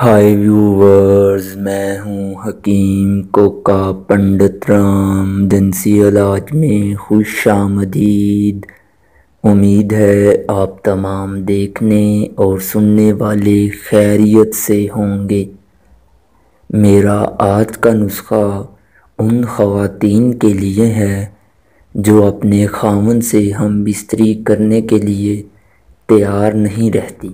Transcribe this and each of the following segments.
High viewers, میں ہوں حکیم کوکا پنڈت رام دنسی علاج میں خوش آمدید۔ امید ہے آپ تمام دیکھنے اور سننے والے خیریت سے ہوں گے۔ میرا آج کا نسخہ ان خواتین کے لیے ہے جو اپنے خاوند سے ہم بستری کرنے کے لیے تیار نہیں رہتی۔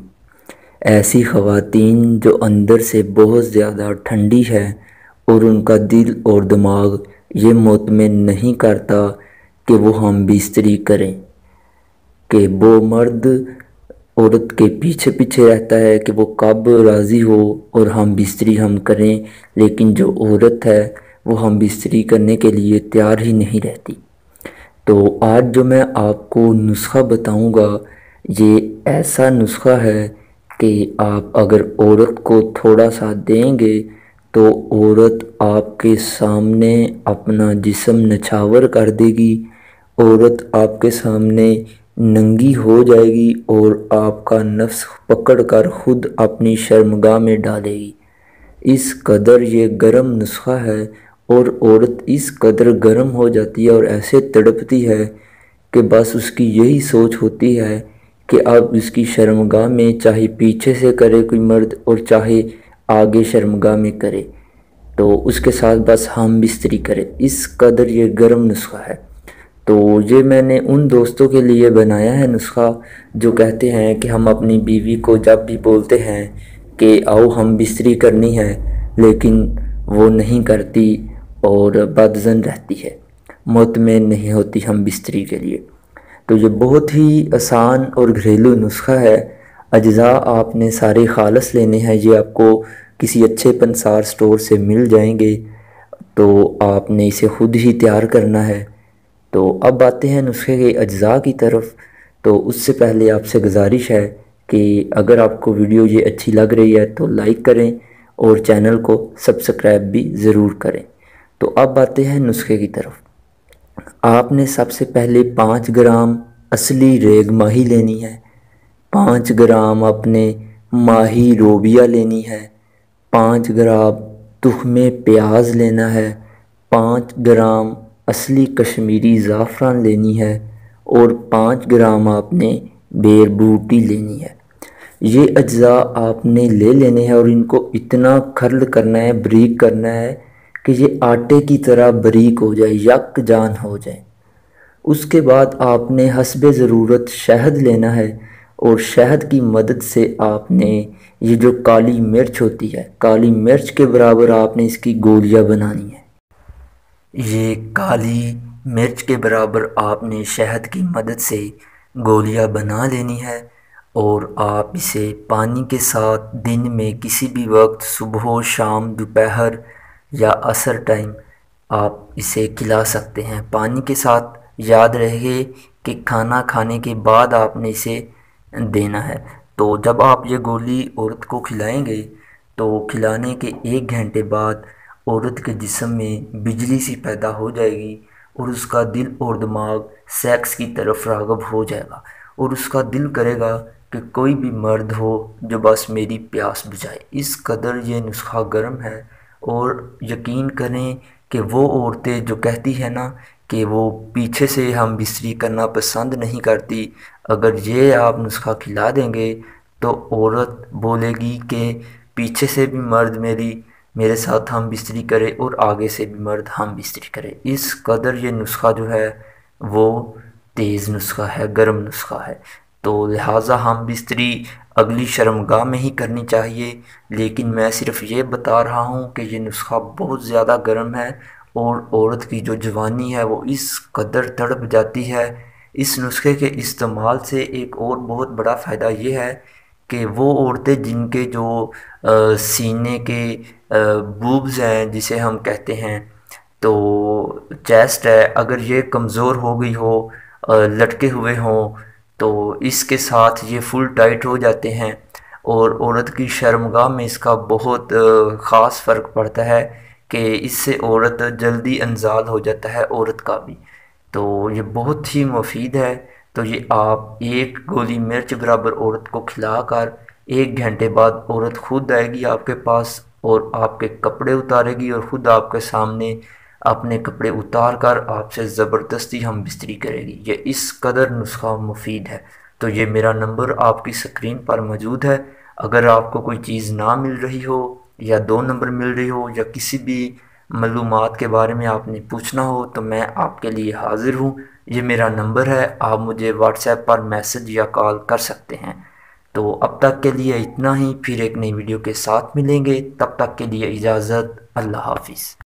ایسی خواتین جو اندر سے بہت زیادہ ٹھنڈی ہے اور ان کا دل اور دماغ یہ مطمئن نہیں کرتا کہ وہ ہم بستری کریں، کہ وہ مرد عورت کے پیچھے پیچھے رہتا ہے کہ وہ کب راضی ہو اور ہم بستری ہم کریں، لیکن جو عورت ہے وہ ہم بستری کرنے کے لیے تیار ہی نہیں رہتی۔ تو آج جو میں آپ کو نسخہ بتاؤں گا یہ ایسا نسخہ ہے کہ آپ اگر عورت کو تھوڑا سا دیں گے تو عورت آپ کے سامنے اپنا جسم نچھاور کر دے گی، عورت آپ کے سامنے ننگی ہو جائے گی اور آپ کا نفس پکڑ کر خود اپنی شرمگاہ میں ڈالے گی۔ اس قدر یہ گرم نسخہ ہے اور عورت اس قدر گرم ہو جاتی ہے اور ایسے تڑپتی ہے کہ بس اس کی یہی سوچ ہوتی ہے کہ اب اس کی شرمگاہ میں چاہے پیچھے سے کرے کوئی مرد اور چاہے آگے شرمگاہ میں کرے تو اس کے ساتھ بس ہم بستری کرے، اس قدر یہ گرم نسخہ ہے۔ تو یہ میں نے ان دوستوں کے لیے بنایا ہے نسخہ جو کہتے ہیں کہ ہم اپنی بیوی کو جب بھی بولتے ہیں کہ آؤ ہم بستری کرنی ہے لیکن وہ نہیں کرتی اور بدظن رہتی ہے، مطمئن نہیں ہوتی ہم بستری کے لیے۔ تو یہ بہت ہی آسان اور گھریلو نسخہ ہے۔ اجزاء آپ نے سارے خالص لینے ہیں، یہ آپ کو کسی اچھے پنسار سٹور سے مل جائیں گے، تو آپ نے اسے خود ہی تیار کرنا ہے۔ تو اب آتے ہیں نسخے کے اجزاء کی طرف۔ تو اس سے پہلے آپ سے گزارش ہے کہ اگر آپ کو ویڈیو یہ اچھی لگ رہی ہے تو لائک کریں اور چینل کو سبسکرائب بھی ضرور کریں۔ تو اب آتے ہیں نسخے کی طرف۔ آپ نے سب سے پہلے 5 گرام اصلی ریگ ماہی لینی ہے، 5 گرام اپنے ماہی روبیا لینی ہے، 5 گرام تخم پیاز لینا ہے، 5 گرام اصلی کشمیری زعفران لینی ہے اور 5 گرام آپ نے بیر بوٹی لینی ہے۔ یہ اجزاء آپ نے لے لینے ہیں اور ان کو اتنا کھرل کرنا ہے، بریک کرنا ہے کہ یہ آٹے کی طرح بریک ہو جائے، یک جان ہو جائے۔ اس کے بعد آپ نے حسب ضرورت شہد لینا ہے اور شہد کی مدد سے آپ نے یہ جو کالی مرچ ہوتی ہے، کالی مرچ کے برابر آپ نے اس کی گولیاں بنانی ہے۔ یہ کالی مرچ کے برابر آپ نے شہد کی مدد سے گولیاں بنا لینی ہے اور آپ اسے پانی کے ساتھ دن میں کسی بھی وقت صبح و شام، دوپہر یا عصر ٹائم آپ اسے کھلا سکتے ہیں۔ پانی کے ساتھ یاد رہے کہ کھانا کھانے کے بعد آپ نے اسے دینا ہے۔ تو جب آپ یہ گولی عورت کو کھلائیں گے تو کھلانے کے 1 گھنٹے بعد عورت کے جسم میں بجلی سی پیدا ہو جائے گی اور اس کا دل اور دماغ سیکس کی طرف راغب ہو جائے گا اور اس کا دل کرے گا کہ کوئی بھی مرد ہو جو بس میری پیاس بجھائے۔ اس قدر یہ نسخہ گرم ہے اور یقین کریں کہ وہ عورتیں جو کہتی ہیں نا کہ وہ پیچھے سے ہم بستری کرنا پسند نہیں کرتی، اگر یہ آپ نسخہ کھلا دیں گے تو عورت بولے گی کہ پیچھے سے بھی مرد میرے ساتھ ہم بستری کرے اور آگے سے بھی مرد ہم بستری کرے۔ اس قدر یہ نسخہ جو ہے وہ تیز نسخہ ہے، گرم نسخہ ہے۔ تو لہٰذا ہم بستری اگلی شرمگاہ میں ہی کرنی چاہیے، لیکن میں صرف یہ بتا رہا ہوں کہ یہ نسخہ بہت زیادہ گرم ہے اور عورت کی جو جوانی ہے وہ اس قدر تڑپ جاتی ہے۔ اس نسخے کے استعمال سے ایک اور بہت بڑا فائدہ یہ ہے کہ وہ عورتیں جن کے جو سینے کے بوبز ہیں جسے ہم کہتے ہیں، تو چیسٹ ہے، اگر یہ کمزور ہو گئی ہو، لٹکے ہوئے ہوں تو اس کے ساتھ یہ فل ٹائٹ ہو جاتے ہیں اور عورت کی شرمگاہ میں اس کا بہت خاص فرق پڑتا ہے کہ اس سے عورت جلدی انزال ہو جاتا ہے عورت کا بھی۔ تو یہ بہت ہی مفید ہے۔ تو یہ آپ 1 گولی مرچ برابر عورت کو کھلا کر 1 گھنٹے بعد عورت خود آئے گی آپ کے پاس اور آپ کے کپڑے اتارے گی اور خود آپ کے سامنے اپنے کپڑے اتار کر آپ سے زبردستی ہم بستری کرے گی۔ یہ اس قدر نسخہ مفید ہے۔ تو یہ میرا نمبر آپ کی سکرین پر موجود ہے۔ اگر آپ کو کوئی چیز نہ مل رہی ہو یا 2 نمبر مل رہی ہو یا کسی بھی معلومات کے بارے میں آپ نے پوچھنا ہو تو میں آپ کے لیے حاضر ہوں۔ یہ میرا نمبر ہے، آپ مجھے واٹس ایپ پر میسج یا کال کر سکتے ہیں۔ تو اب تک کے لیے اتنا ہی، پھر ایک نئی ویڈیو کے ساتھ ملیں گے، تب تک کے لیے اجازت، اللہ حافظ۔